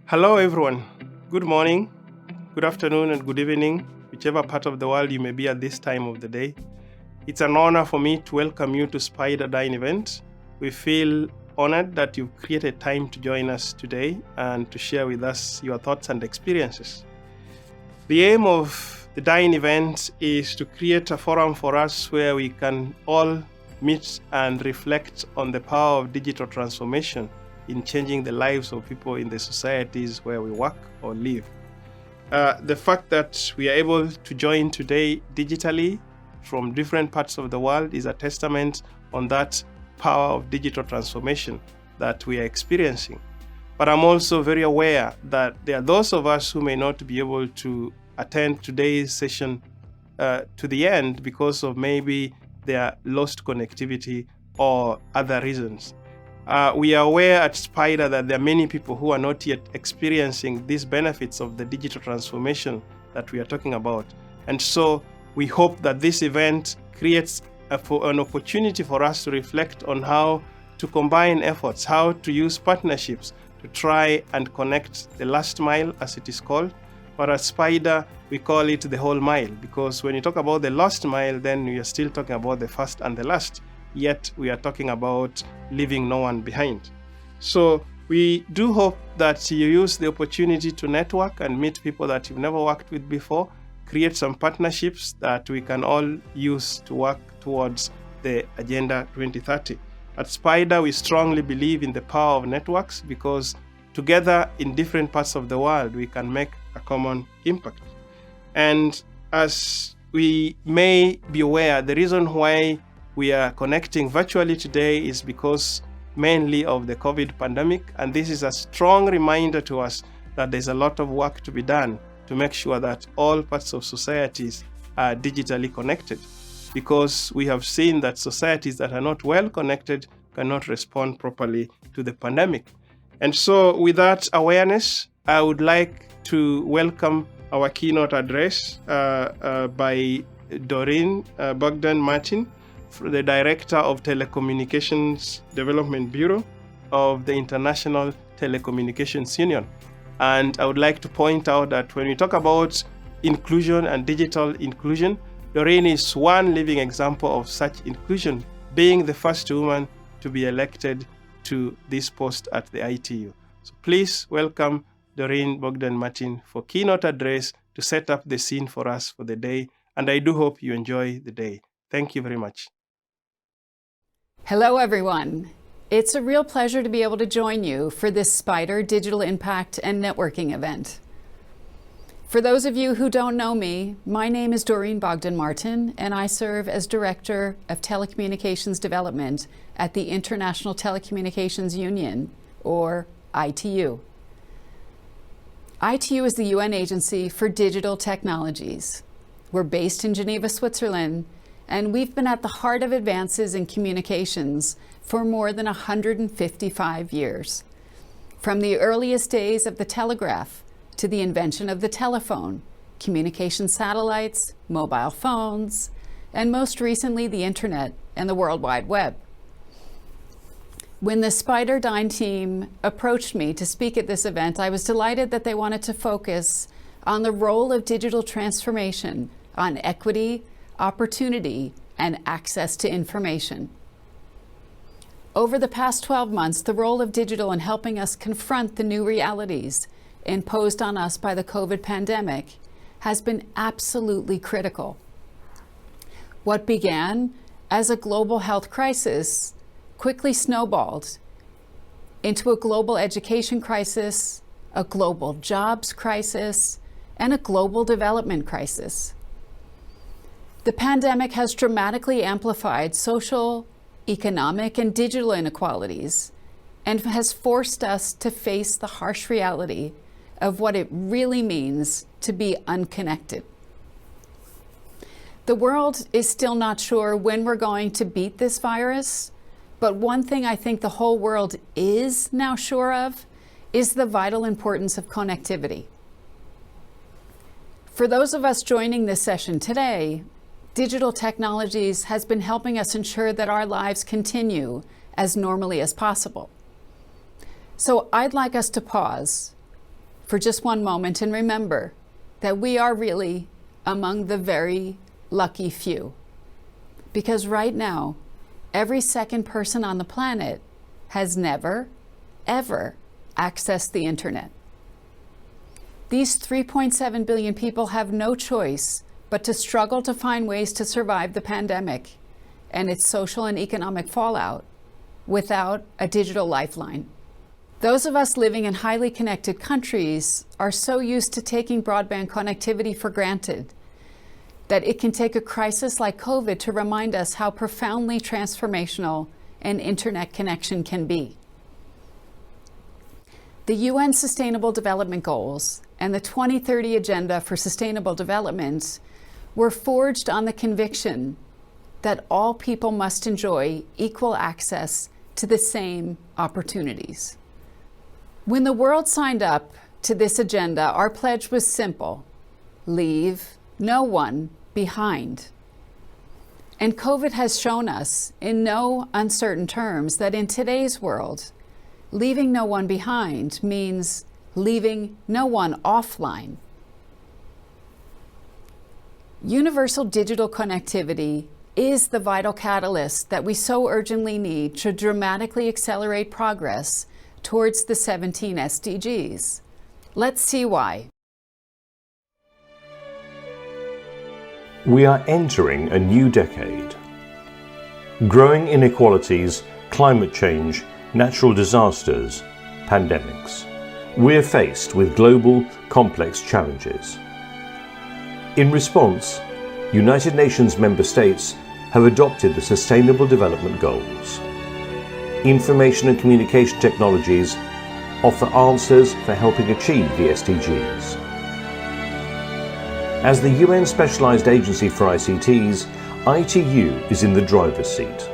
Hello, everyone. Good morning, good afternoon, and good evening, whichever part of the world you may be at this time of the day. It's an honor for me to welcome you to Spider Dine event. We feel honored that you've created time to join us today and to share with us your thoughts and experiences. The aim of the Dine event is to create a forum for us where we can all meet and reflect on the power of digital transformation in changing the lives of people in the societies where we work or live. The fact that we are able to join today digitally from different parts of the world is a testament on that power of digital transformation that we are experiencing. But I'm also very aware that there are those of us who may not be able to attend today's session to the end because of maybe their lost connectivity or other reasons. We are aware at Spider that there are many people who are not yet experiencing these benefits of the digital transformation that we are talking about. And so we hope that this event creates an opportunity for us to reflect on how to combine efforts, how to use partnerships to try and connect the last mile, as it is called. But at Spider, we call it the whole mile, because when you talk about the last mile, then we are still talking about the first and the last. Yet we are talking about leaving no one behind. So we do hope that you use the opportunity to network and meet people that you've never worked with before, create some partnerships that we can all use to work towards the Agenda 2030. At Spider, we strongly believe in the power of networks because together in different parts of the world, we can make a common impact. And as we may be aware, the reason why we are connecting virtually today is because mainly of the COVID pandemic. And this is a strong reminder to us that there's a lot of work to be done to make sure that all parts of societies are digitally connected. Because we have seen that societies that are not well connected cannot respond properly to the pandemic. And so with that awareness, I would like to welcome our keynote address by Doreen Bogdan-Martin, the Director of Telecommunications Development Bureau of the International Telecommunications Union. And I would like to point out that when we talk about inclusion and digital inclusion, Doreen is one living example of such inclusion, being the first woman to be elected to this post at the ITU. So please welcome Doreen Bogdan-Martin for keynote address to set up the scene for us for the day. And I do hope you enjoy the day. Thank you very much. Hello, everyone. It's a real pleasure to be able to join you for this Spider Digital Impact and Networking event. For those of you who don't know me, my name is Doreen Bogdan-Martin, and I serve as Director of Telecommunications Development at the International Telecommunications Union, or ITU. ITU is the UN agency for digital technologies. We're based in Geneva, Switzerland, and we've been at the heart of advances in communications for more than 155 years. From the earliest days of the telegraph to the invention of the telephone, communication satellites, mobile phones, and most recently the internet and the World Wide Web. When the Spider Dine team approached me to speak at this event, I was delighted that they wanted to focus on the role of digital transformation on equity, opportunity, and access to information. Over the past 12 months, the role of digital in helping us confront the new realities imposed on us by the COVID pandemic has been absolutely critical. What began as a global health crisis quickly snowballed into a global education crisis, a global jobs crisis, and a global development crisis. The pandemic has dramatically amplified social, economic, and digital inequalities and has forced us to face the harsh reality of what it really means to be unconnected. The world is still not sure when we're going to beat this virus, but one thing I think the whole world is now sure of is the vital importance of connectivity. For those of us joining this session today, digital technologies has been helping us ensure that our lives continue as normally as possible. So I'd like us to pause for just one moment and remember that we are really among the very lucky few. Because right now, every second person on the planet has never, ever accessed the internet. These 3.7 billion people have no choice but to struggle to find ways to survive the pandemic and its social and economic fallout without a digital lifeline. Those of us living in highly connected countries are so used to taking broadband connectivity for granted that it can take a crisis like COVID to remind us how profoundly transformational an internet connection can be. The UN Sustainable Development Goals and the 2030 Agenda for Sustainable Development were forged on the conviction that all people must enjoy equal access to the same opportunities. When the world signed up to this agenda, our pledge was simple: leave no one behind. And COVID has shown us in no uncertain terms that in today's world, leaving no one behind means leaving no one offline. Universal digital connectivity is the vital catalyst that we so urgently need to dramatically accelerate progress towards the 17 SDGs. Let's see why. We are entering a new decade. Growing inequalities, climate change, natural disasters, pandemics. We're faced with global, complex challenges. In response, United Nations member states have adopted the Sustainable Development Goals. Information and communication technologies offer answers for helping achieve the SDGs. As the UN Specialized Agency for ICTs, ITU is in the driver's seat.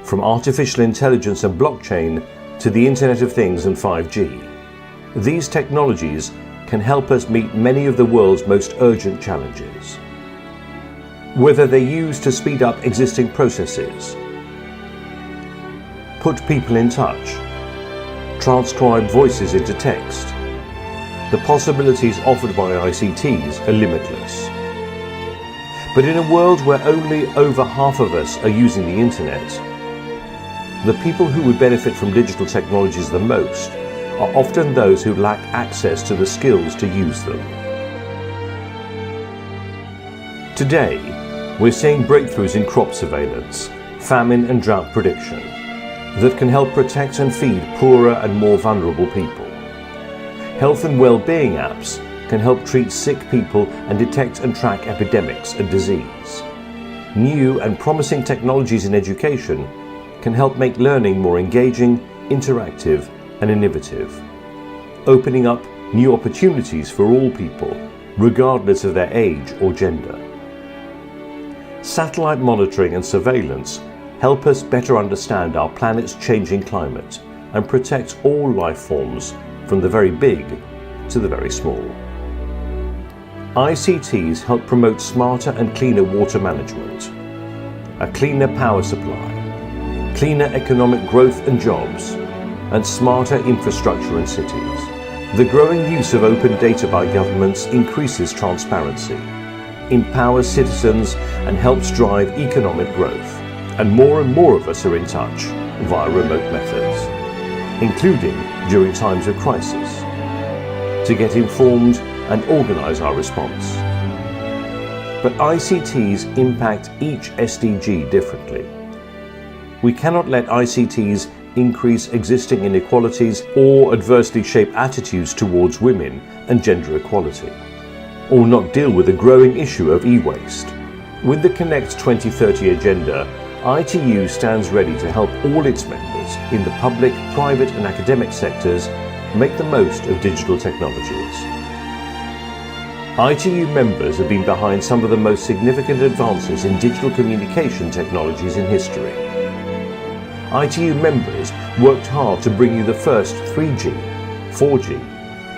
From artificial intelligence and blockchain to the Internet of Things and 5G, these technologies can help us meet many of the world's most urgent challenges. Whether they're used to speed up existing processes, put people in touch, transcribe voices into text, the possibilities offered by ICTs are limitless. But in a world where only over half of us are using the internet, the people who would benefit from digital technologies the most are often those who lack access to the skills to use them. Today, we're seeing breakthroughs in crop surveillance, famine and drought prediction that can help protect and feed poorer and more vulnerable people. Health and well-being apps can help treat sick people and detect and track epidemics and disease. New and promising technologies in education can help make learning more engaging, interactive, and innovative, opening up new opportunities for all people, regardless of their age or gender. Satellite monitoring and surveillance help us better understand our planet's changing climate and protect all life forms from the very big to the very small. ICTs help promote smarter and cleaner water management, a cleaner power supply, cleaner economic growth and jobs, and smarter infrastructure in cities. The growing use of open data by governments increases transparency, empowers citizens, and helps drive economic growth. And more of us are in touch via remote methods, including during times of crisis, to get informed and organize our response. But ICTs impact each SDG differently. We cannot let ICTs increase existing inequalities or adversely shape attitudes towards women and gender equality, or not deal with the growing issue of e-waste. With the Connect 2030 agenda, ITU stands ready to help all its members in the public, private and academic sectors make the most of digital technologies. ITU members have been behind some of the most significant advances in digital communication technologies in history. ITU members worked hard to bring you the first 3G, 4G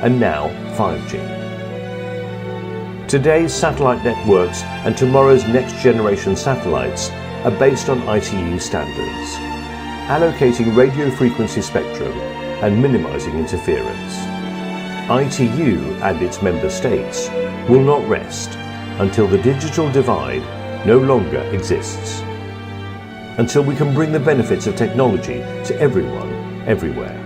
and now 5G. Today's satellite networks and tomorrow's next generation satellites are based on ITU standards, allocating radio frequency spectrum and minimizing interference. ITU and its member states will not rest until the digital divide no longer exists. Until we can bring the benefits of technology to everyone, everywhere.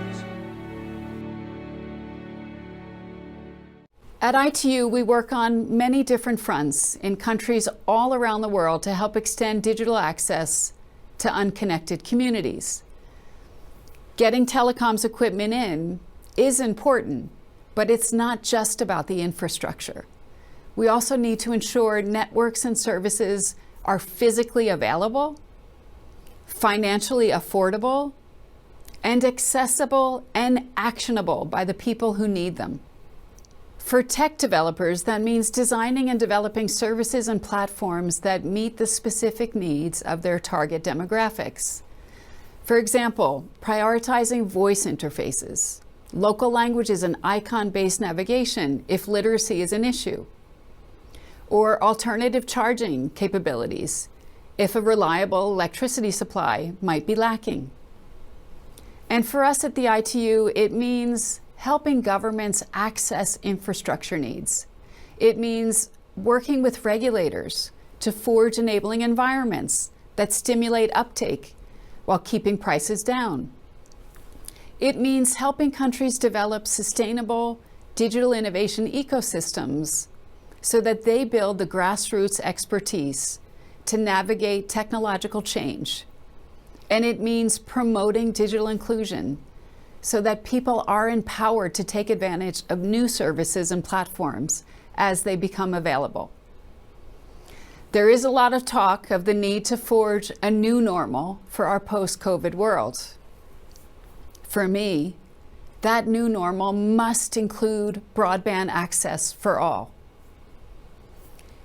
At ITU, we work on many different fronts in countries all around the world to help extend digital access to unconnected communities. Getting telecoms equipment in is important, but it's not just about the infrastructure. We also need to ensure networks and services are physically available, financially affordable, and accessible and actionable by the people who need them. For tech developers, that means designing and developing services and platforms that meet the specific needs of their target demographics. For example, prioritizing voice interfaces, local languages and icon-based navigation if literacy is an issue, or alternative charging capabilities if a reliable electricity supply might be lacking. And for us at the ITU, it means helping governments access infrastructure needs. It means working with regulators to forge enabling environments that stimulate uptake while keeping prices down. It means helping countries develop sustainable digital innovation ecosystems so that they build the grassroots expertise to navigate technological change. And it means promoting digital inclusion so that people are empowered to take advantage of new services and platforms as they become available. There is a lot of talk of the need to forge a new normal for our post-COVID world. For me, that new normal must include broadband access for all.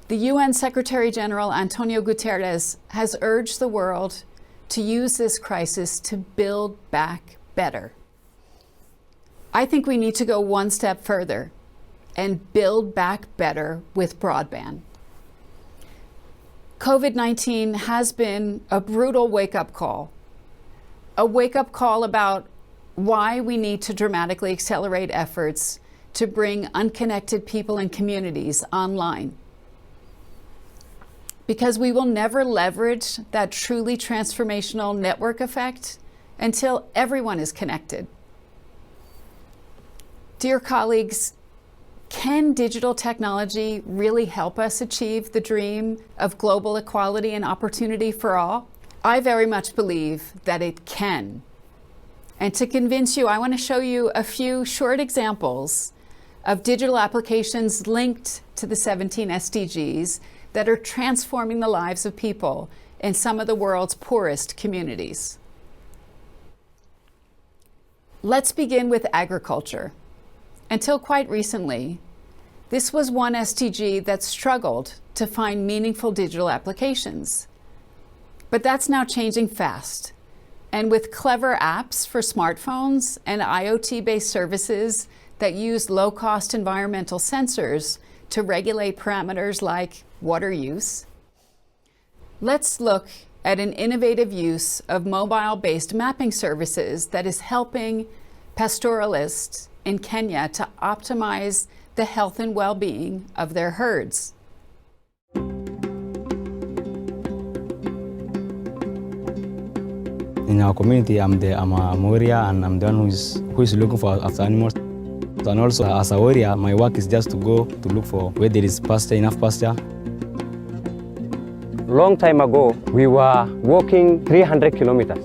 The UN Secretary General Antonio Guterres has urged the world to use this crisis to build back better. I think we need to go one step further and build back better with broadband. COVID-19 has been a brutal wake-up call about why we need to dramatically accelerate efforts to bring unconnected people and communities online. Because we will never leverage that truly transformational network effect until everyone is connected. Dear colleagues, can digital technology really help us achieve the dream of global equality and opportunity for all? I very much believe that it can. And to convince you, I want to show you a few short examples of digital applications linked to the 17 SDGs that are transforming the lives of people in some of the world's poorest communities. Let's begin with agriculture. Until quite recently, this was one SDG that struggled to find meaningful digital applications. But that's now changing fast. And with clever apps for smartphones and IoT-based services that use low-cost environmental sensors to regulate parameters like water use, let's look at an innovative use of mobile-based mapping services that is helping pastoralists in Kenya to optimize the health and well-being of their herds. In our community, I'm a warrior, and I'm the one who is looking for after animals. And also, as a warrior, my work is just to go to look for where there is pasture, enough pasture. Long time ago, we were walking 300 kilometers,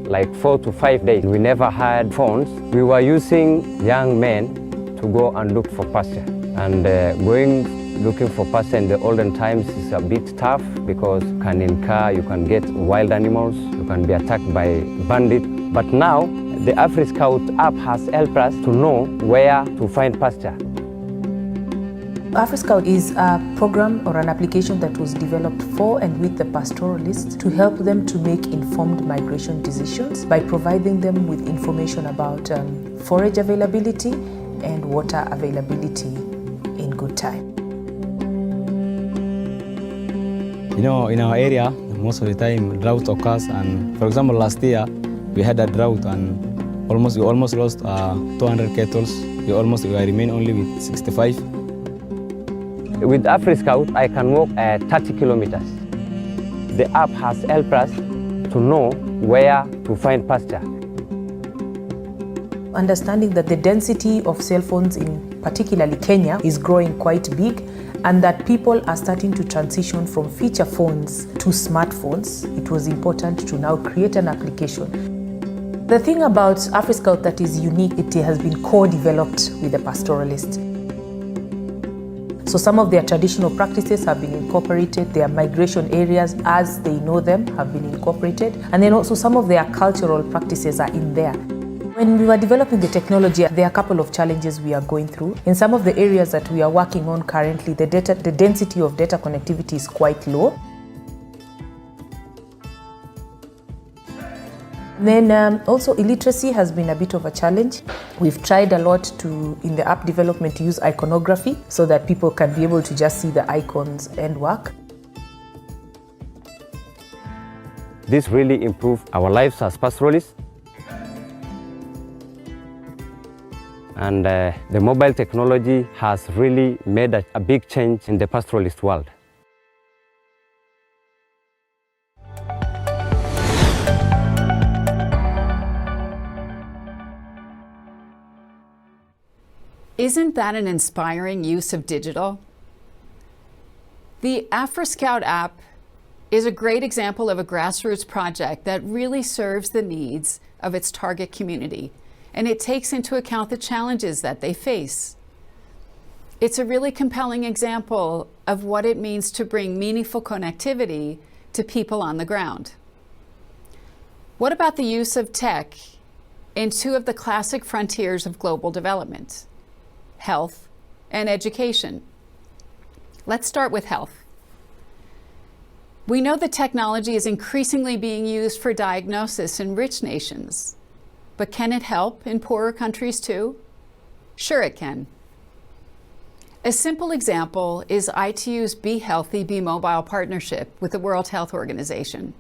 like 4 to 5 days. We never had phones. We were using young men to go and look for pasture. And looking for pasture in the olden times is a bit tough because you can get wild animals, you can be attacked by bandits. But now, the AfriScout app has helped us to know where to find pasture. AfriScout is a program or an application that was developed for and with the pastoralists to help them to make informed migration decisions by providing them with information about forage availability and water availability in good time. You know, in our area, most of the time drought occurs, and for example, last year we had a drought, and We almost lost 200 kettles. We remain only with 65. With AfriScout, I can walk 30 kilometers. The app has helped us to know where to find pasture. Understanding that the density of cell phones in particularly Kenya is growing quite big, and that people are starting to transition from feature phones to smartphones, it was important to now create an application. The thing about AfriScout that is unique, it has been co-developed with the pastoralist. So some of their traditional practices have been incorporated, their migration areas as they know them have been incorporated, and then also some of their cultural practices are in there. When we were developing the technology, there are a couple of challenges we are going through. In some of the areas that we are working on currently, the density of data connectivity is quite low. Then also illiteracy has been a bit of a challenge. We've tried a lot in the app development to use iconography so that people can be able to just see the icons and work. This really improved our lives as pastoralists. And the mobile technology has really made a big change in the pastoralist world. Isn't that an inspiring use of digital? The AfriScout app is a great example of a grassroots project that really serves the needs of its target community, and it takes into account the challenges that they face. It's a really compelling example of what it means to bring meaningful connectivity to people on the ground. What about the use of tech in two of the classic frontiers of global development? Health and education. Let's start with health. We know that technology is increasingly being used for diagnosis in rich nations. But can it help in poorer countries too? Sure it can. A simple example is ITU's Be Healthy, Be Mobile partnership with the World Health Organization.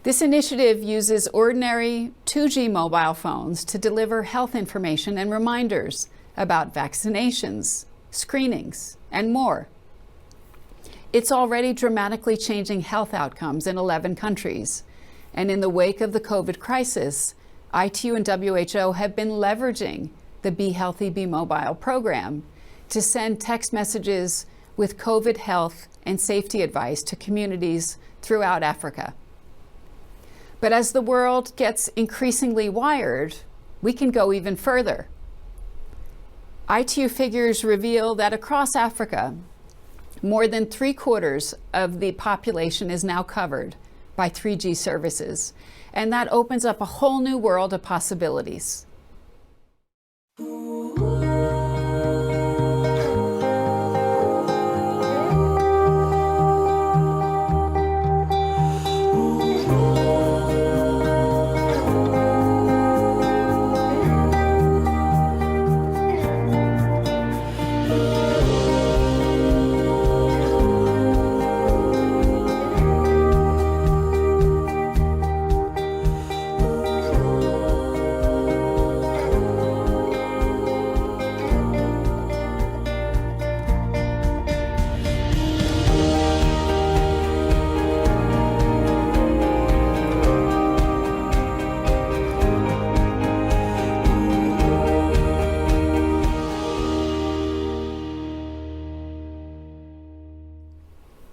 This initiative uses ordinary 2G mobile phones to deliver health information and reminders about vaccinations, screenings, and more. It's already dramatically changing health outcomes in 11 countries. And in the wake of the COVID crisis, ITU and WHO have been leveraging the Be Healthy, Be Mobile program to send text messages with COVID health and safety advice to communities throughout Africa. But as the world gets increasingly wired, we can go even further. ITU figures reveal that across Africa, more than 3/4 of the population is now covered by 3G services, and that opens up a whole new world of possibilities.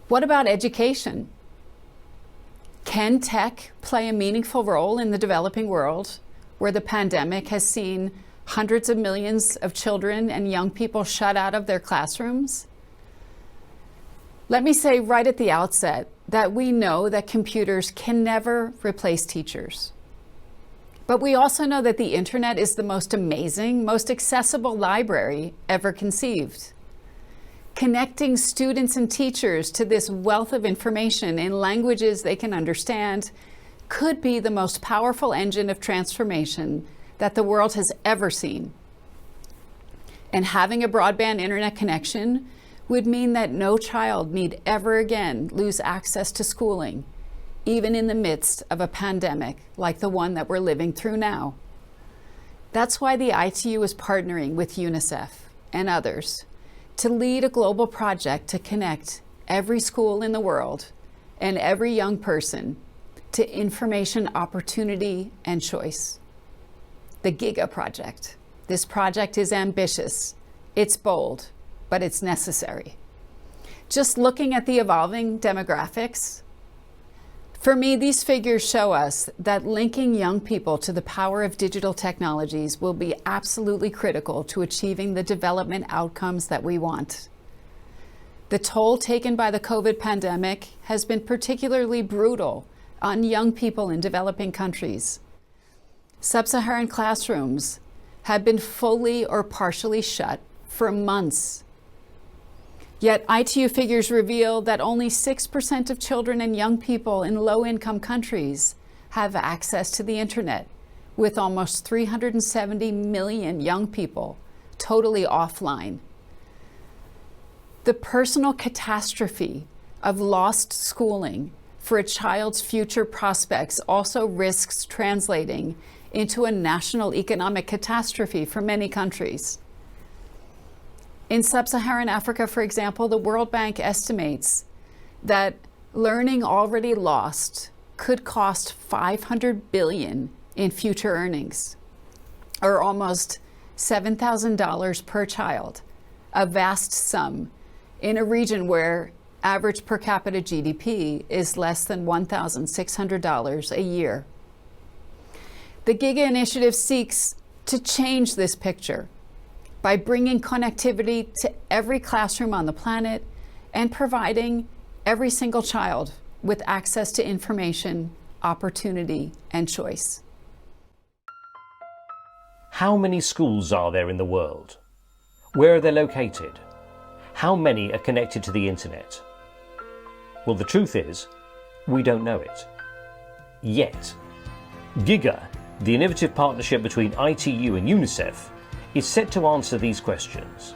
What about education? Can tech play a meaningful role in the developing world, where the pandemic has seen hundreds of millions of children and young people shut out of their classrooms? Let me say right at the outset that we know that computers can never replace teachers. But we also know that the internet is the most amazing, most accessible library ever conceived. Connecting students and teachers to this wealth of information in languages they can understand could be the most powerful engine of transformation that the world has ever seen. And having a broadband internet connection would mean that no child need ever again lose access to schooling, even in the midst of a pandemic like the one that we're living through now. That's why the ITU is partnering with UNICEF and others to lead a global project to connect every school in the world and every young person to information opportunity and choice. The GIGA project. This project is ambitious, it's bold, but it's necessary. Just looking at the evolving demographics, for me, these figures show us that linking young people to the power of digital technologies will be absolutely critical to achieving the development outcomes that we want. The toll taken by the COVID pandemic has been particularly brutal on young people in developing countries. Sub-Saharan classrooms have been fully or partially shut for months. Yet ITU figures reveal that only 6% of children and young people in low-income countries have access to the internet, with almost 370 million young people totally offline. The personal catastrophe of lost schooling for a child's future prospects also risks translating into a national economic catastrophe for many countries. In sub-Saharan Africa, for example, the World Bank estimates that learning already lost could cost $500 billion in future earnings, or almost $7,000 per child, a vast sum in a region where average per capita GDP is less than $1,600 a year. The GIGA initiative seeks to change this picture by bringing connectivity to every classroom on the planet and providing every single child with access to information, opportunity, and choice. How many schools are there in the world? Where are they located? How many are connected to the internet? Well, the truth is, we don't know it. Yet. GIGA, the innovative partnership between ITU and UNICEF, is set to answer these questions.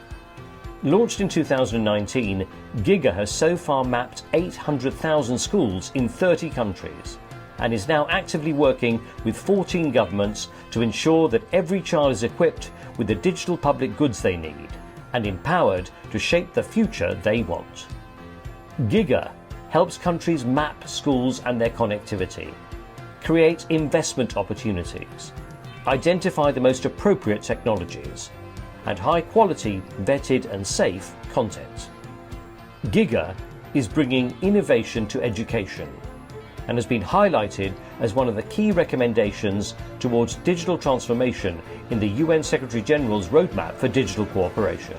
Launched in 2019, GIGA has so far mapped 800,000 schools in 30 countries and is now actively working with 14 governments to ensure that every child is equipped with the digital public goods they need and empowered to shape the future they want. GIGA helps countries map schools and their connectivity, create investment opportunities, identify the most appropriate technologies, and high-quality, vetted and safe content. GIGA is bringing innovation to education and has been highlighted as one of the key recommendations towards digital transformation in the UN Secretary-General's Roadmap for Digital Cooperation.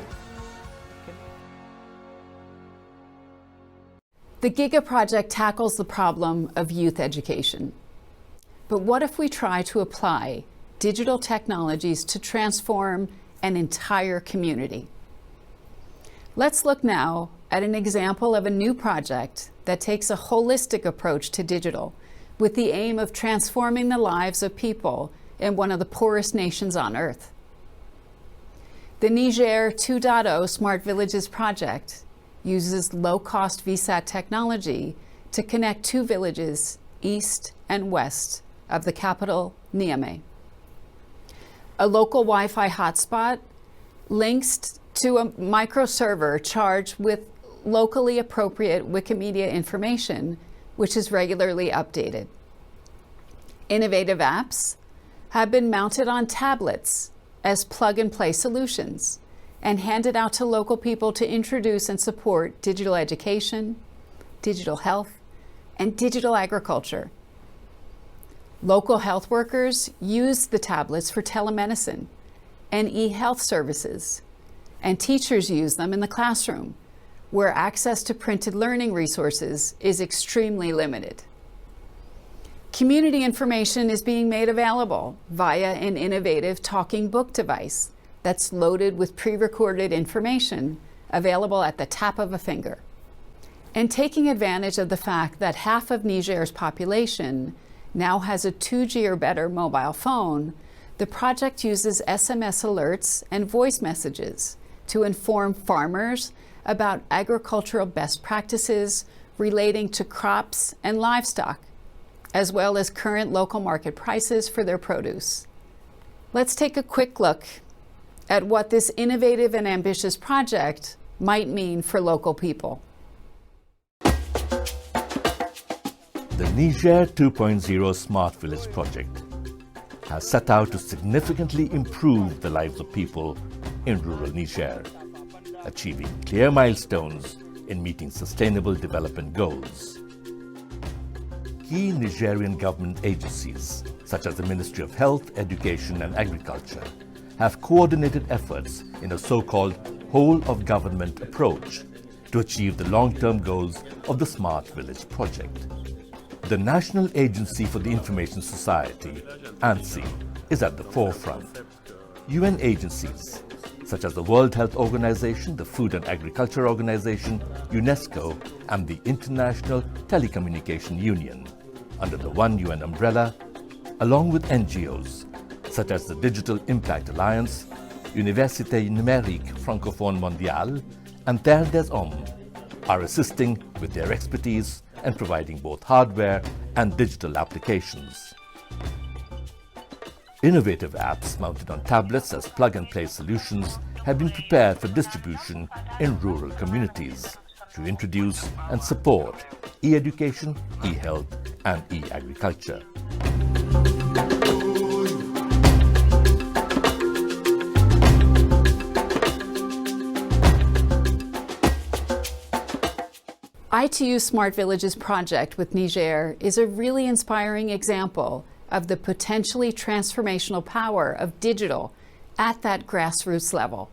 The GIGA project tackles the problem of youth education. But what if we try to apply digital technologies to transform an entire community? Let's look now at an example of a new project that takes a holistic approach to digital with the aim of transforming the lives of people in one of the poorest nations on earth. The Niger 2.0 Smart Villages project uses low-cost VSAT technology to connect two villages east and west of the capital, Niamey. A local Wi-Fi hotspot links to a microserver charged with locally appropriate Wikimedia information, which is regularly updated. Innovative apps have been mounted on tablets as plug-and-play solutions and handed out to local people to introduce and support digital education, digital health, and digital agriculture. Local health workers use the tablets for telemedicine and e-health services, and teachers use them in the classroom, where access to printed learning resources is extremely limited. Community information is being made available via an innovative talking book device that's loaded with pre-recorded information available at the tap of a finger. And taking advantage of the fact that half of Niger's population now has a 2G or better mobile phone, the project uses SMS alerts and voice messages to inform farmers about agricultural best practices relating to crops and livestock as well as current local market prices for their produce. Let's take a quick look at what this innovative and ambitious project might mean for local people. The Niger 2.0 Smart Village project has set out to significantly improve the lives of people in rural Niger, achieving clear milestones in meeting sustainable development goals. Key Nigerian government agencies, such as the Ministry of Health, Education and Agriculture, have coordinated efforts in a so-called whole-of-government approach to achieve the long-term goals of the Smart Village project. The National Agency for the Information Society, ANSI, is at the forefront. UN agencies, such as the World Health Organization, the Food and Agriculture Organization, UNESCO, and the International Telecommunication Union, under the One UN umbrella, along with NGOs, such as the Digital Impact Alliance, Université Numérique Francophone Mondiale, and Terre des Hommes, are assisting with their expertise and providing both hardware and digital applications. Innovative apps mounted on tablets as plug-and-play solutions have been prepared for distribution in rural communities to introduce and support e-education, e-health, and e-agriculture. ITU Smart Villages project with Niger is a really inspiring example of the potentially transformational power of digital at that grassroots level.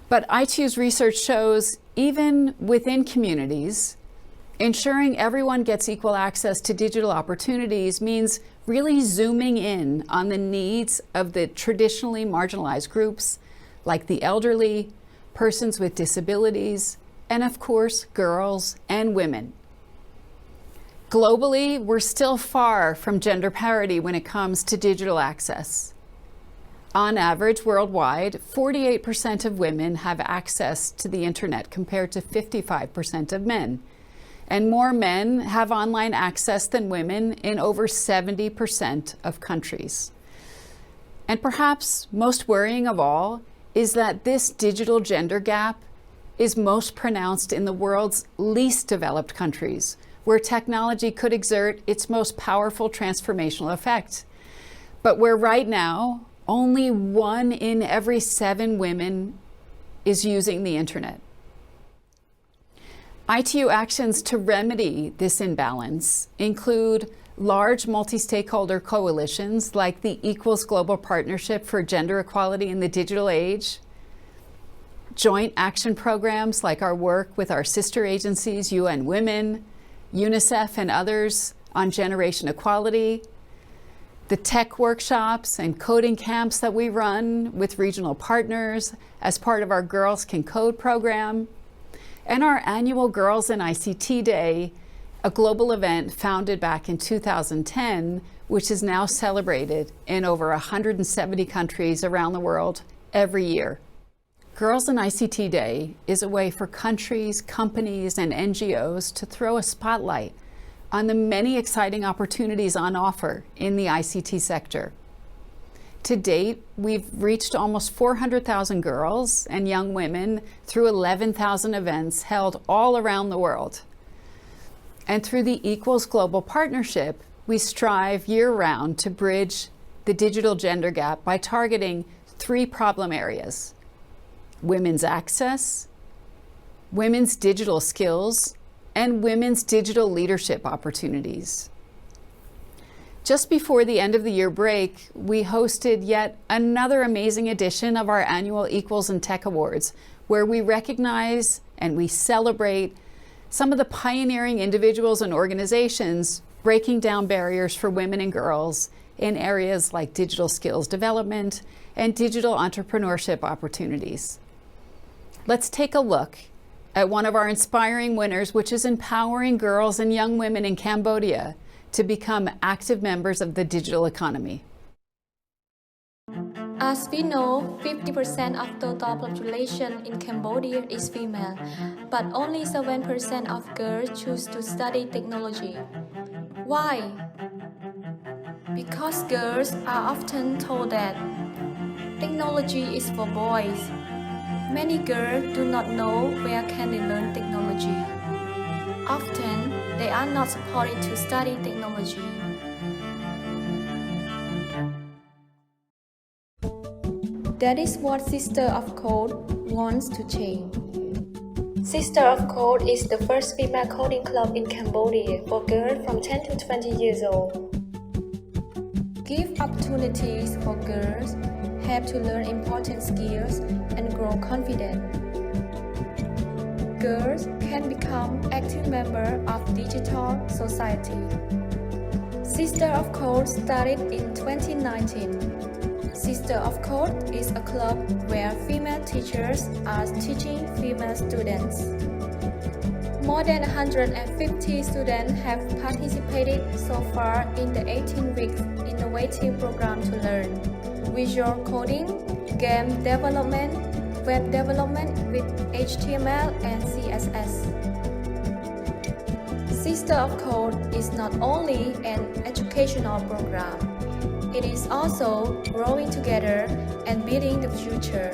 But ITU's research shows even within communities, ensuring everyone gets equal access to digital opportunities means really zooming in on the needs of the traditionally marginalized groups like the elderly, persons with disabilities, and of course, girls and women. Globally, we're still far from gender parity when it comes to digital access. On average, worldwide, 48% of women have access to the internet compared to 55% of men. And more men have online access than women in over 70% of countries. And perhaps most worrying of all is that this digital gender gap is most pronounced in the world's least developed countries, where technology could exert its most powerful transformational effect, but where right now, only 1 in every 7 women is using the internet. ITU actions to remedy this imbalance include large multi-stakeholder coalitions like the Equals Global Partnership for Gender Equality in the Digital Age, joint action programs like our work with our sister agencies, UN Women, UNICEF, and others on generation equality, the tech workshops and coding camps that we run with regional partners as part of our Girls Can Code program, and our annual Girls in ICT Day, a global event founded back in 2010, which is now celebrated in over 170 countries around the world every year. Girls in ICT Day is a way for countries, companies, and NGOs to throw a spotlight on the many exciting opportunities on offer in the ICT sector. To date, we've reached almost 400,000 girls and young women through 11,000 events held all around the world. And through the Equals Global Partnership, we strive year-round to bridge the digital gender gap by targeting 3 problem areas: women's access, women's digital skills, and women's digital leadership opportunities. Just before the end of the year break, we hosted yet another amazing edition of our annual Equals in Tech Awards, where we recognize and we celebrate some of the pioneering individuals and organizations breaking down barriers for women and girls in areas like digital skills development and digital entrepreneurship opportunities. Let's take a look at one of our inspiring winners, which is empowering girls and young women in Cambodia to become active members of the digital economy. As we know, 50% of total population in Cambodia is female, but only 7% of girls choose to study technology. Why? Because girls are often told that technology is for boys. Many girls do not know where can they learn technology. Often, they are not supported to study technology. That is what Sister of Code wants to change. Sister of Code is the first female coding club in Cambodia for girls from 10 to 20 years old. Give opportunities for girls, help to learn important skills and grow confident. Girls can become active members of digital society. Sister of Code started in 2019. Sister of Code is a club where female teachers are teaching female students. More than 150 students have participated so far in the 18 weeks innovative program to learn visual coding, game development, web development with HTML and CSS. Sister of Code is not only an educational program, it is also growing together and building the future.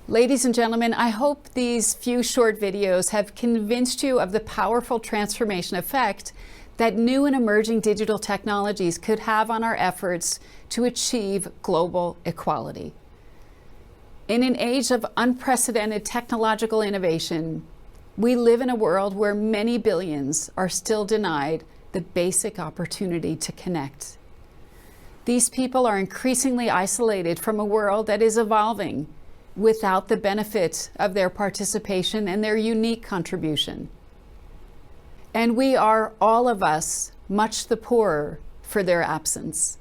Ladies and gentlemen, I hope these few short videos have convinced you of the powerful transformation effect that new and emerging digital technologies could have on our efforts to achieve global equality. In an age of unprecedented technological innovation, we live in a world where many billions are still denied the basic opportunity to connect. These people are increasingly isolated from a world that is evolving without the benefit of their participation and their unique contribution. And we are, all of us, much the poorer for their absence.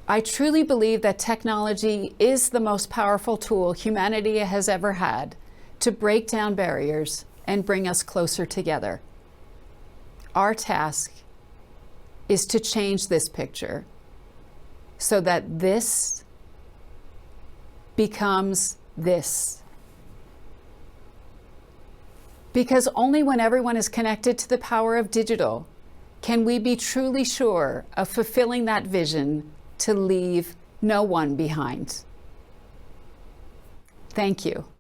I truly believe that technology is the most powerful tool humanity has ever had to break down barriers and bring us closer together. Our task is to change this picture so that this becomes this. Because only when everyone is connected to the power of digital can we be truly sure of fulfilling that vision to leave no one behind. Thank you.